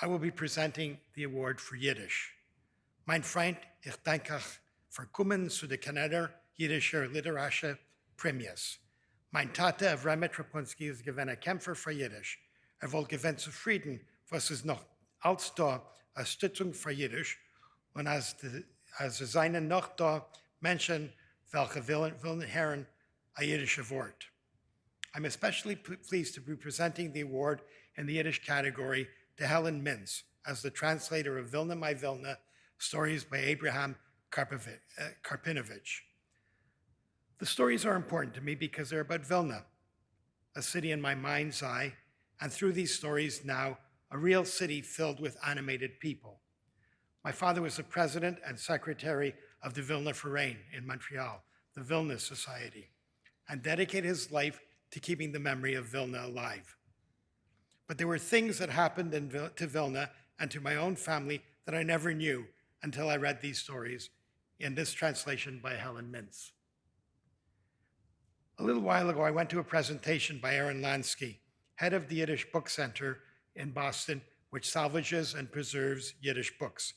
I will be presenting the award for Yiddish. Mein Freund, ich danke für Kommen zu der Kanada Jiddischer Literarische Premies. Mein Tate Avram Trapunski ist gewesen Kämpfer für Yiddish. Wollte gewinn zufrieden, was es noch als da als Stützung für Yiddish und als seien noch da Menschen, welche willen hören ein Yiddische Wort. I'm especially pleased to be presenting the award in the Yiddish category to Helen Mintz as the translator of Vilna, My Vilna, stories by Abraham Karpinowitz. The stories are important to me because they're about Vilna, a city in my mind's eye, and through these stories now, a real city filled with animated people. My father was the president and secretary of the Vilna Foreign in Montreal, the Vilna Society, and dedicated his life to keeping the memory of Vilna alive. But there were things that happened to Vilna and to my own family that I never knew until I read these stories in this translation by Helen Mintz. A little while ago, I went to a presentation by Aaron Lansky, head of the Yiddish Book Center in Boston, which salvages and preserves Yiddish books.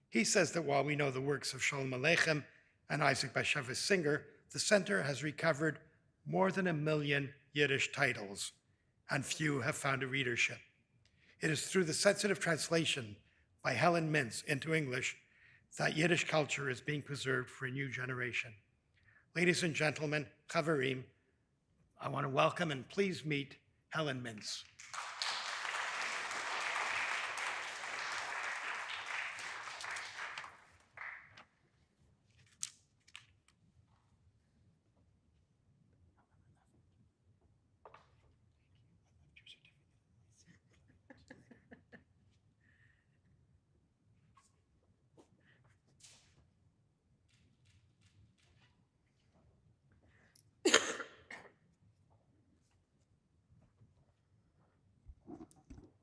He says that while we know the works of Shalom Aleichem and Isaac Bashevis Singer, the center has recovered more than 1 million Yiddish titles, and few have found a readership. It is through the sensitive translation by Helen Mintz into English that Yiddish culture is being preserved for a new generation. Ladies and gentlemen, Chaverim, I want to welcome and please meet Helen Mintz.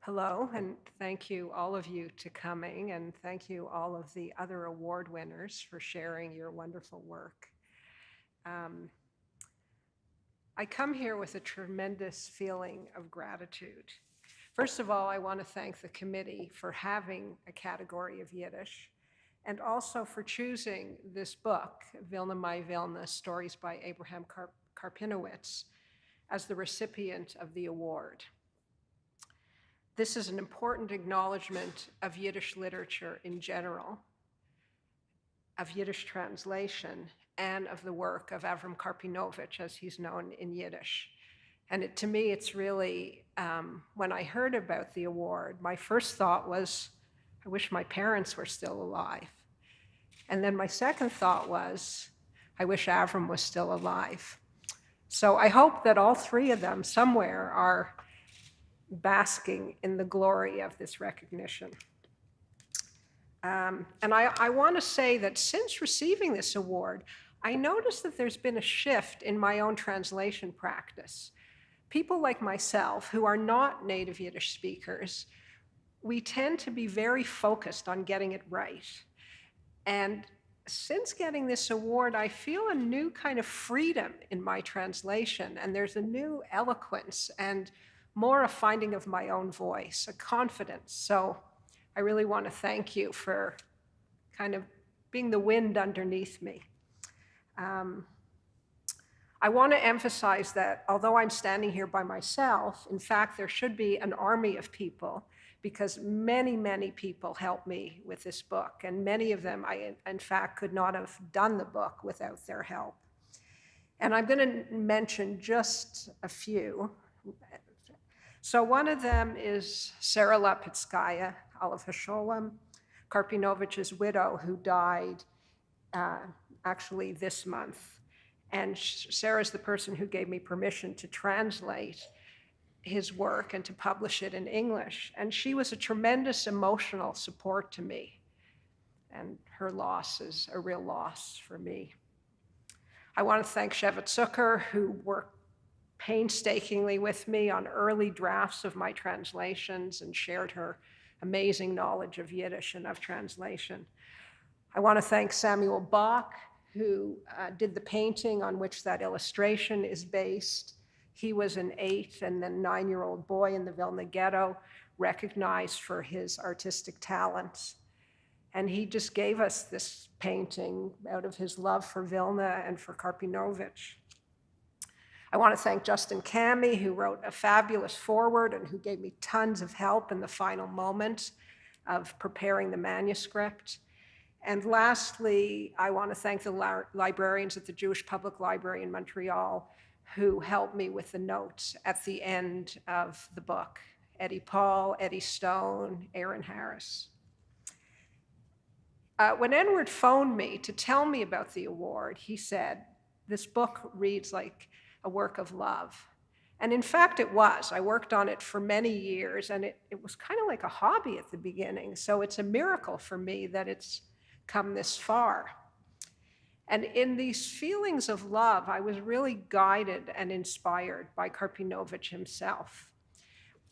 Hello, and thank you, all of you, to coming, and thank you, all of the other award winners, for sharing your wonderful work. I come here with a tremendous feeling of gratitude. First of all, I want to thank the committee for having a category of Yiddish, and also for choosing this book, Vilna, My Vilna, Stories by Abraham Karpinowitz, as the recipient of the award. This is an important acknowledgement of Yiddish literature in general, of Yiddish translation, and of the work of Avram Karpinowitz, as he's known in Yiddish. And to me, it's really, when I heard about the award, my first thought was, I wish my parents were still alive. And then my second thought was, I wish Avram was still alive. So I hope that all three of them somewhere are basking in the glory of this recognition. And I want to say that since receiving this award, I noticed that there's been a shift in my own translation practice. People like myself, who are not native Yiddish speakers, we tend to be very focused on getting it right. And since getting this award, I feel a new kind of freedom in my translation, and there's a new eloquence and more a finding of my own voice, a confidence. So I really want to thank you for kind of being the wind underneath me. I want to emphasize that although I'm standing here by myself, in fact, there should be an army of people, because many, many people helped me with this book, and many of them, I, in fact, could not have done the book without their help. And I'm going to mention just a few. So one of them is Sarah Lapitskaya, Olive Hasholem, Karpinowicz's widow, who died actually this month. And Sarah's the person who gave me permission to translate his work and to publish it in English. And she was a tremendous emotional support to me. And her loss is a real loss for me. I want to thank Shevet Zucker, who worked painstakingly with me on early drafts of my translations and shared her amazing knowledge of Yiddish and of translation. I want to thank Samuel Bach, who did the painting on which that illustration is based. He was an 8 and then 9-year-old boy in the Vilna ghetto, recognized for his artistic talents. And he just gave us this painting out of his love for Vilna and for Karpinowitz. I want to thank Justin Cammey, who wrote a fabulous foreword and who gave me tons of help in the final moments of preparing the manuscript. And lastly, I want to thank the librarians at the Jewish Public Library in Montreal who helped me with the notes at the end of the book. Eddie Paul, Eddie Stone, Aaron Harris. When Edward phoned me to tell me about the award, he said, "This book reads like a work of love." And in fact, it was. I worked on it for many years, and it was kind of like a hobby at the beginning. So it's a miracle for me that it's come this far. And in these feelings of love, I was really guided and inspired by Karpinowitz himself.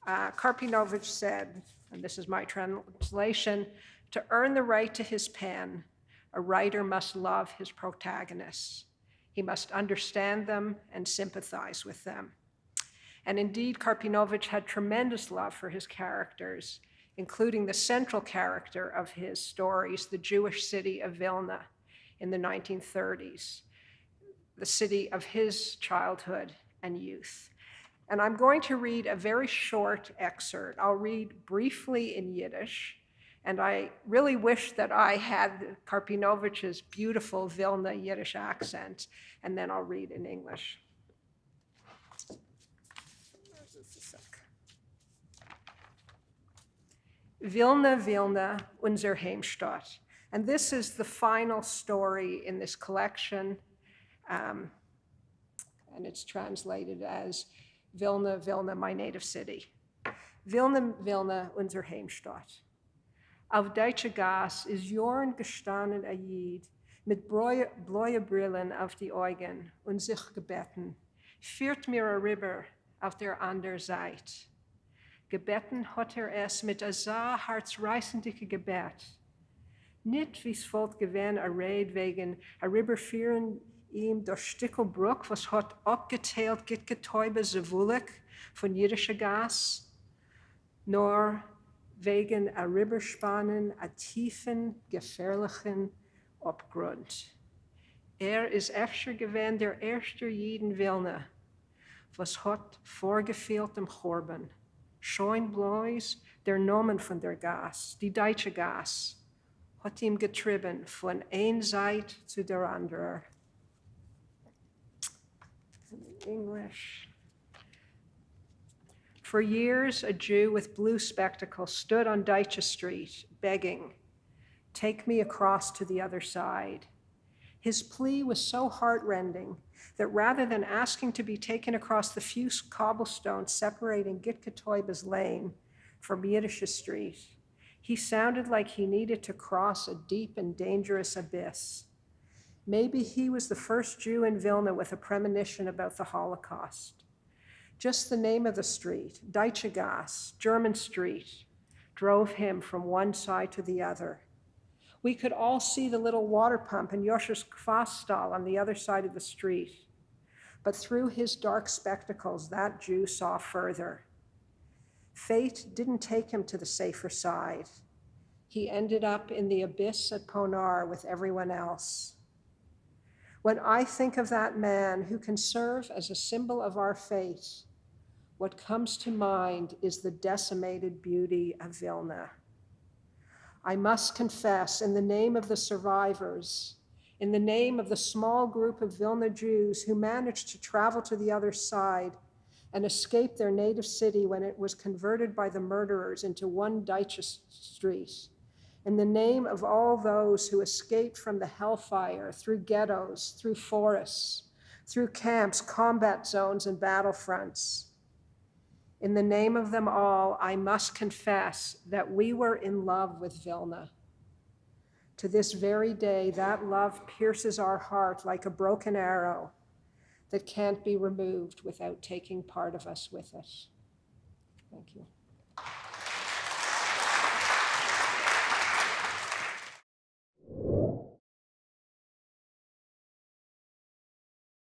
Karpinowitz said, and this is my translation, "To earn the right to his pen, a writer must love his protagonists. He must understand them and sympathize with them." And indeed, Karpinowitz had tremendous love for his characters, including the central character of his stories, the Jewish city of Vilna in the 1930s, the city of his childhood and youth. And I'm going to read a very short excerpt. I'll read briefly in Yiddish, and I really wish that I had Karpinowitz's beautiful Vilna Yiddish accent, and then I'll read in English. Vilna, Vilna, unser Heimstatt. And this is the final story in this collection, and it's translated as Vilna, Vilna, my native city. Vilna, Vilna, unser Heimstatt. Auf deutsche Gas ist Jorn gestanden a Jid mit bläue Brillen auf die Augen und sich gebeten, führt mir a Ribber auf der anderen Seite. Gebeten hat es mit a so herzreißendicke Gebet. Nicht wie's wollt gewähn a Red wegen a Ribber führen ihm durch Stickelbruck, was hat abgeteilt git getäube Zawulik von jüdischer Gas, nor wegen a Ribberspannen a tiefen, gefährlichen Abgrund. Is efter gewähn der erste Jiden Vilna, was hat vorgefehlt im Chorben. Schoin Blois, der Nomen von der Gas, die deutsche Gas, hat ihm getrieben von ein Seite zu der andere. In English. For years, a Jew with blue spectacles stood on Deutsche Street, begging, "Take me across to the other side." His plea was so heartrending that rather than asking to be taken across the few cobblestones separating Gitketoiba's lane from Yiddish Street, he sounded like he needed to cross a deep and dangerous abyss. Maybe he was the first Jew in Vilna with a premonition about the Holocaust. Just the name of the street, Deutsche Gas, German Street, drove him from one side to the other. We could all see the little water pump and Yosher's Kvastall on the other side of the street. But through his dark spectacles, that Jew saw further. Fate didn't take him to the safer side. He ended up in the abyss at Ponar with everyone else. When I think of that man who can serve as a symbol of our fate, what comes to mind is the decimated beauty of Vilna. I must confess, in the name of the survivors, in the name of the small group of Vilna Jews who managed to travel to the other side and escape their native city when it was converted by the murderers into one Deutsche Street, in the name of all those who escaped from the hellfire through ghettos, through forests, through camps, combat zones, and battlefronts. In the name of them all, I must confess that we were in love with Vilna. To this very day, that love pierces our heart like a broken arrow that can't be removed without taking part of us with it. Thank you.